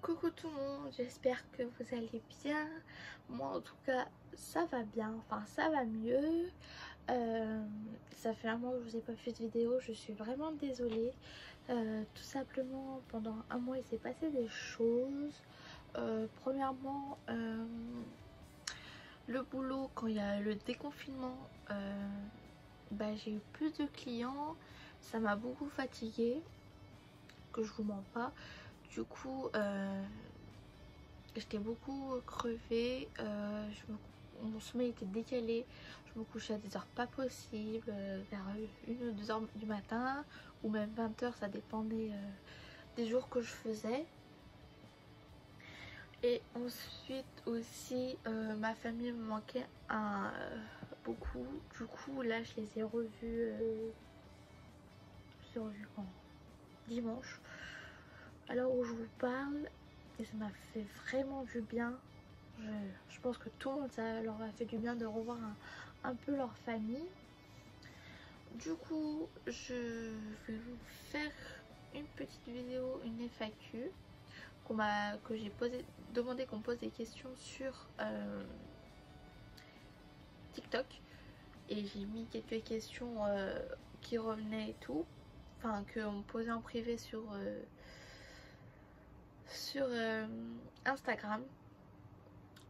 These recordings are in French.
Coucou tout le monde, j'espère que vous allez bien. Moi en tout cas ça va bien, enfin ça va mieux. Ça fait un mois que je vous ai pas fait de vidéo, je suis vraiment désolée. Tout simplement pendant un mois il s'est passé des choses. Premièrement le boulot, quand il y a le déconfinement, j'ai eu plus de clients, ça m'a beaucoup fatiguée, que je vous mens pas. Du coup j'étais beaucoup crevée, mon sommeil était décalé, je me couchais à des heures pas possibles, vers 1 ou 2 heures du matin ou même 20 heures, ça dépendait des jours que je faisais. Et ensuite aussi ma famille me manquait beaucoup, du coup là je les ai revus, quand dimanche, à l'heure où je vous parle, et ça m'a fait vraiment du bien. Je pense que tout le monde, ça leur a fait du bien de revoir un peu leur famille. Du coup je vais vous faire une petite vidéo, une FAQ que j'ai demandé qu'on pose des questions sur TikTok, et j'ai mis quelques questions qui revenaient et tout, enfin qu'on me posait en privé sur Instagram.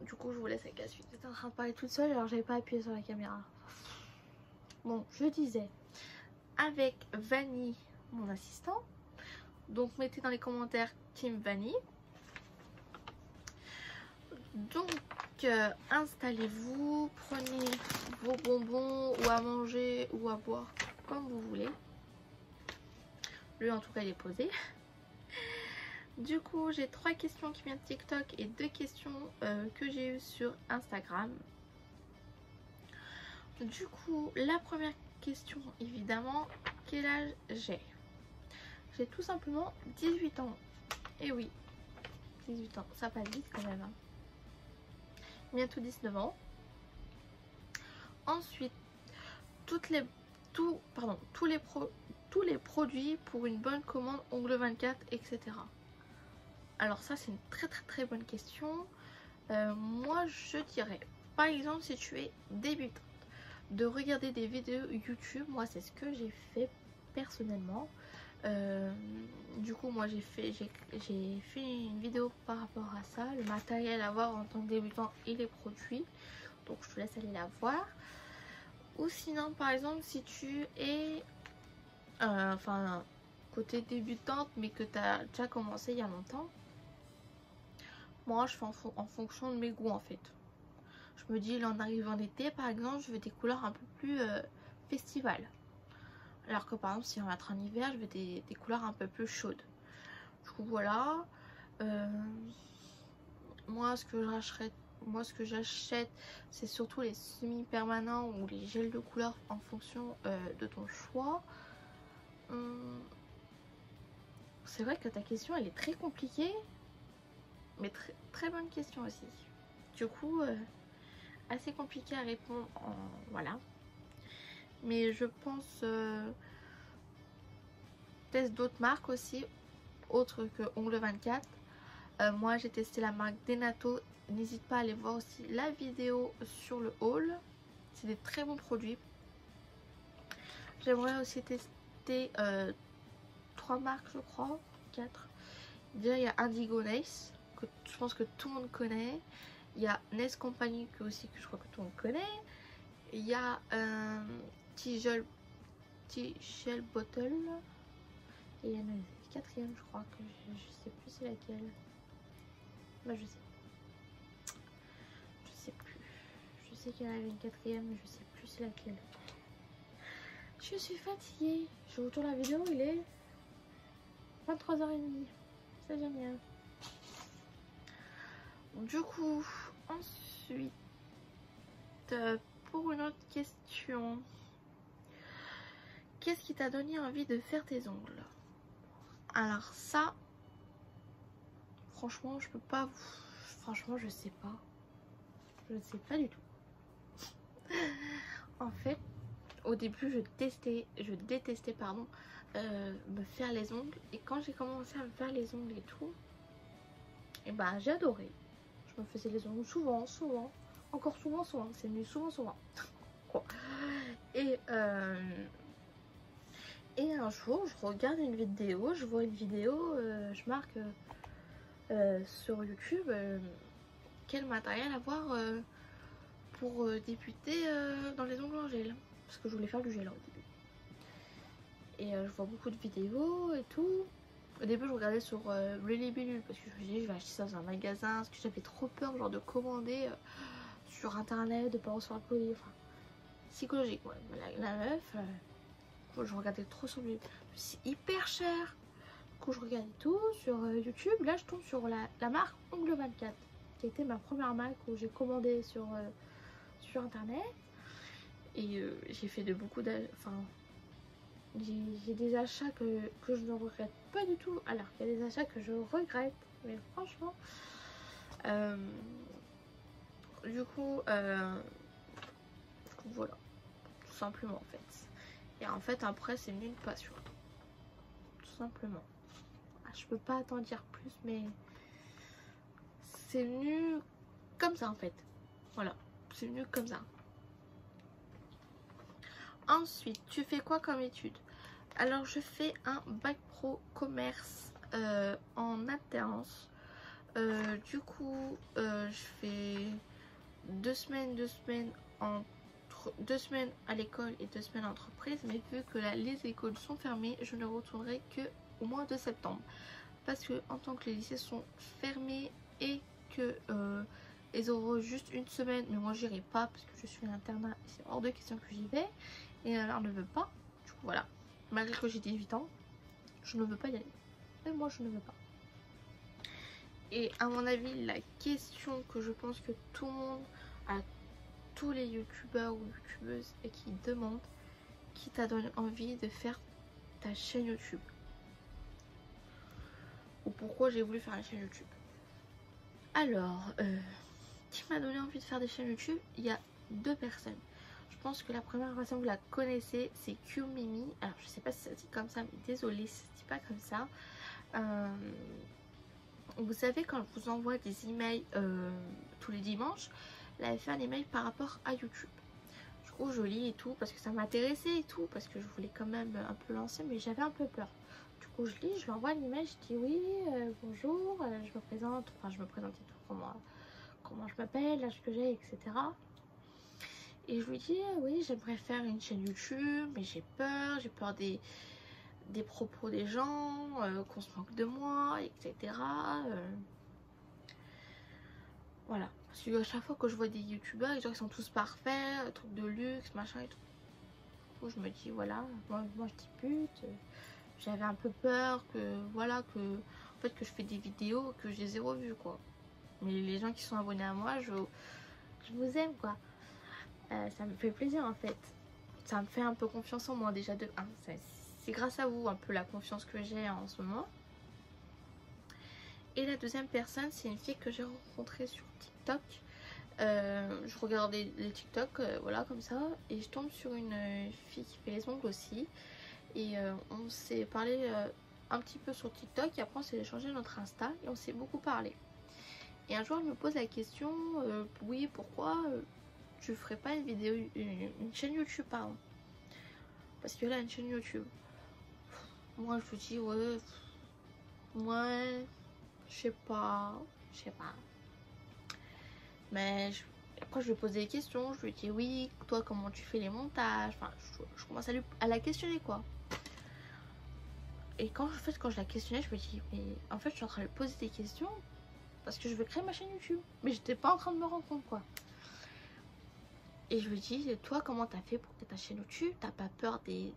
Du coup je vous laisse avec la suite. J'étais en train de parler toute seule alors j'avais pas appuyé sur la caméra. Bon, je disais, avec Vanny, mon assistant, donc mettez dans les commentaires Team Vanny. Donc installez-vous, prenez vos bonbons ou à manger ou à boire comme vous voulez. Lui en tout cas il est posé. Du coup j'ai 3 questions qui viennent de TikTok et 2 questions que j'ai eues sur Instagram. Du coup la première question, évidemment, quel âge j'ai? J'ai tout simplement 18 ans. Et oui, 18 ans, ça passe vite quand même, hein. Bientôt 19 ans. Ensuite, tous les produits pour une bonne commande Ongle 24, etc. Alors ça c'est une très bonne question. Moi je dirais, par exemple, si tu es débutante, de regarder des vidéos YouTube. Moi c'est ce que j'ai fait personnellement. Du coup moi j'ai fait une vidéo par rapport à ça, le matériel à voir en tant que débutant et les produits. Donc je te laisse aller la voir. Ou sinon par exemple si tu es côté débutante mais que tu as déjà commencé il y a longtemps, moi je fais en fonction de mes goûts en fait. Je me dis là on arrive en été par exemple, je veux des couleurs un peu plus festival, alors que par exemple si on va être en hiver je veux des couleurs un peu plus chaudes. Du coup voilà. Moi ce que j'achète c'est surtout les semi-permanents ou les gels de couleur en fonction de ton choix. C'est vrai que ta question elle est très compliquée, mais très bonne question aussi. Du coup assez compliqué à répondre voilà. Mais je pense teste d'autres marques aussi autres que Ongle 24. Moi j'ai testé la marque Denato, n'hésite pas à aller voir aussi la vidéo sur le haul, c'est des très bons produits. J'aimerais aussi tester 3 marques je crois, 4. Déjà il y a Indigo Nace que je pense que tout le monde connaît, il y a Nest Company que je crois que tout le monde connaît, il y a T-Gel Bottle, et il y en a une 4ème je crois que je sais plus c'est laquelle. Bah je sais plus. Je sais qu'il y en avait une 4ème mais je sais plus c'est laquelle. Je suis fatiguée. Je retourne la vidéo, il est 23h30. C'est génial. Du coup, ensuite, pour une autre question. Qu'est-ce qui t'a donné envie de faire tes ongles? Alors ça, franchement, je peux pas vous... Franchement, je sais pas. Je ne sais pas du tout. En fait, au début, je détestais me faire les ongles. Et quand j'ai commencé à me faire les ongles et tout, Et bah j'ai adoré. Je me faisais les ongles souvent, encore souvent, c'est venu souvent. Quoi. Et un jour, je regarde une vidéo, je vois une vidéo, je marque sur YouTube quel matériel avoir pour débuter dans les ongles en gel. Parce que je voulais faire du gel au début. Et je vois beaucoup de vidéos et tout. Au début, je regardais sur Really Bellule parce que je me suis dit, je vais acheter ça dans un magasin. Parce que j'avais trop peur genre, de commander sur internet, de pas recevoir le colis. Enfin, psychologique, ouais. La meuf, je regardais trop sur lui. C'est hyper cher. Du coup, je regardais tout sur YouTube. Là, je tombe sur la marque Ongle 24, qui a été ma première marque où j'ai commandé sur internet. Et j'ai fait de beaucoup d'achats. Enfin, j'ai des achats que je ne regrette pas du tout, alors qu'il y a des achats que je regrette, mais franchement du coup voilà, tout simplement en fait. Et en fait après c'est venu une passion, tout simplement. Je peux pas t'en dire plus, mais c'est venu comme ça en fait. Voilà, c'est venu comme ça. Ensuite, tu fais quoi comme étude? Alors, je fais un bac pro commerce en alternance. Du coup, je fais 2 semaines, 2 semaines à l'école et 2 semaines à l'entreprise. Mais vu que là, les écoles sont fermées, je ne retournerai que au mois de septembre. Parce que en tant que les lycées sont fermés et que ils auront juste une semaine, mais moi j'irai pas parce que je suis à l'internat, c'est hors de question que j'y vais. Et alors ne veut pas, du coup voilà, malgré que j'ai 18 ans, je ne veux pas y aller. Et moi je ne veux pas. Et à mon avis, la question que je pense que tout le monde, à tous les youtubeurs ou youtubeuses et qui demandent, qui t'a donné envie de faire ta chaîne YouTube, ou pourquoi j'ai voulu faire une chaîne YouTube. Alors, qui m'a donné envie de faire des chaînes YouTube? Il y a 2 personnes. Je pense que la première personne, vous la connaissez, c'est QMimi. Alors, je sais pas si ça se dit comme ça, mais désolée si ça se dit pas comme ça. Vous savez, quand je vous envoie des emails tous les dimanches, elle avait fait un email par rapport à YouTube. Du coup, je lis et tout, parce que ça m'intéressait et tout, parce que je voulais quand même un peu lancer, mais j'avais un peu peur. Du coup, je lis, je lui envoie l'email, je dis oui, bonjour, je me présente, enfin, je me présente et tout, comment je m'appelle, l'âge que j'ai, etc. Et je lui dis oui, j'aimerais faire une chaîne YouTube, mais j'ai peur des propos des gens, qu'on se moque de moi, etc. Voilà, parce que à chaque fois que je vois des youtubeurs, ils sont tous parfaits, trucs de luxe, machin et tout. Du coup, je me dis voilà, moi je débute, j'avais un peu peur que voilà, que en fait que je fais des vidéos que j'ai 0 vue quoi. Mais les gens qui sont abonnés à moi, je vous aime quoi. Ça me fait plaisir en fait. Ça me fait un peu confiance en moi déjà de 1. C'est grâce à vous un peu la confiance que j'ai en ce moment. Et la deuxième personne, c'est une fille que j'ai rencontrée sur TikTok. Je regardais les TikTok, voilà comme ça, et je tombe sur une fille qui fait les ongles aussi. Et on s'est parlé un petit peu sur TikTok, et après on s'est échangé notre Insta, et on s'est beaucoup parlé. Et un jour elle me pose la question, oui pourquoi tu ferais pas une vidéo, une chaîne YouTube pardon, parce qu'elle a une chaîne YouTube. Moi je me dis ouais, je sais pas. Mais après je lui pose des questions, je lui dis oui, toi comment tu fais les montages, enfin je commence à la questionner quoi. Et quand je la questionnais, je me dis mais en fait je suis en train de lui poser des questions parce que je veux créer ma chaîne YouTube, mais j'étais pas en train de me rendre compte quoi. Et je lui dis toi comment t'as fait pour créer ta chaîne YouTube, t'as pas peur des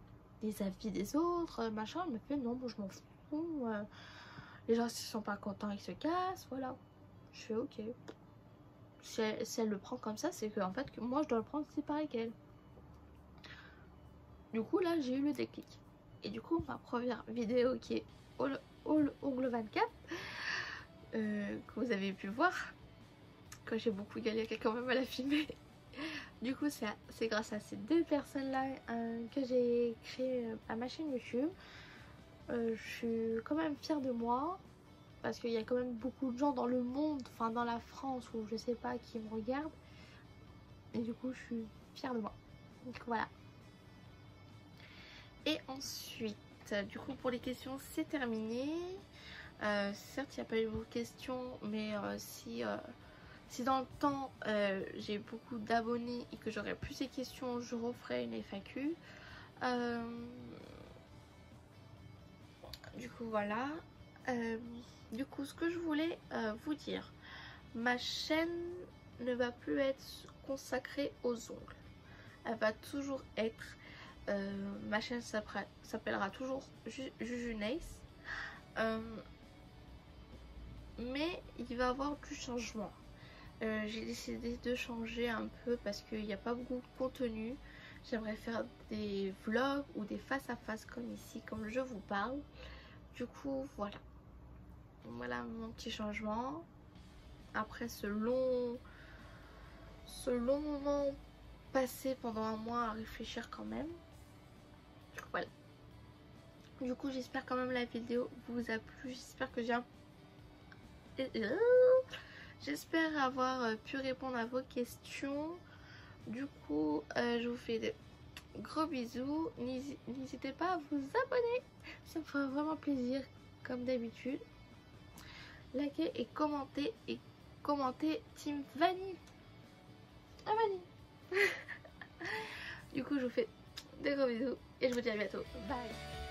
avis des autres, machin. Elle me fait non, bon je m'en fous, les gens s'ils sont pas contents ils se cassent, voilà. Je fais ok. Si elle le prend comme ça, c'est que en fait que moi je dois le prendre aussi pareil qu'elle. Du coup là j'ai eu le déclic. Et du coup ma première vidéo qui est Ongle 24 que vous avez pu voir, que j'ai beaucoup galéré quand même à la filmer. Du coup c'est grâce à ces 2 personnes là que j'ai créé ma chaîne YouTube. Je suis quand même fière de moi. parce qu'il y a quand même beaucoup de gens dans le monde, enfin dans la France ou je sais pas, qui me regardent. Et du coup je suis fière de moi. Donc voilà. Et ensuite, du coup pour les questions c'est terminé. Certes il n'y a pas eu beaucoup de questions, mais si dans le temps j'ai beaucoup d'abonnés et que j'aurai plus de questions, je referai une FAQ. Du coup voilà. Du coup ce que je voulais vous dire, ma chaîne ne va plus être consacrée aux ongles. Elle va toujours être, ma chaîne s'appellera toujours Juju Nails. Mais il va y avoir du changement. J'ai décidé de changer un peu parce qu'il n'y a pas beaucoup de contenu. J'aimerais faire des vlogs ou des face à face comme ici, comme je vous parle. Du coup voilà. Voilà mon petit changement. Après ce long moment passé pendant un mois à réfléchir quand même. Voilà. Du coup j'espère quand même la vidéo vous a plu. J'espère que j'espère avoir pu répondre à vos questions. Du coup je vous fais de gros bisous. N'hésitez pas à vous abonner, ça me fera vraiment plaisir comme d'habitude. Likez et commentez Team Vanille. Ah Vanille. Du coup je vous fais de gros bisous et je vous dis à bientôt. Bye.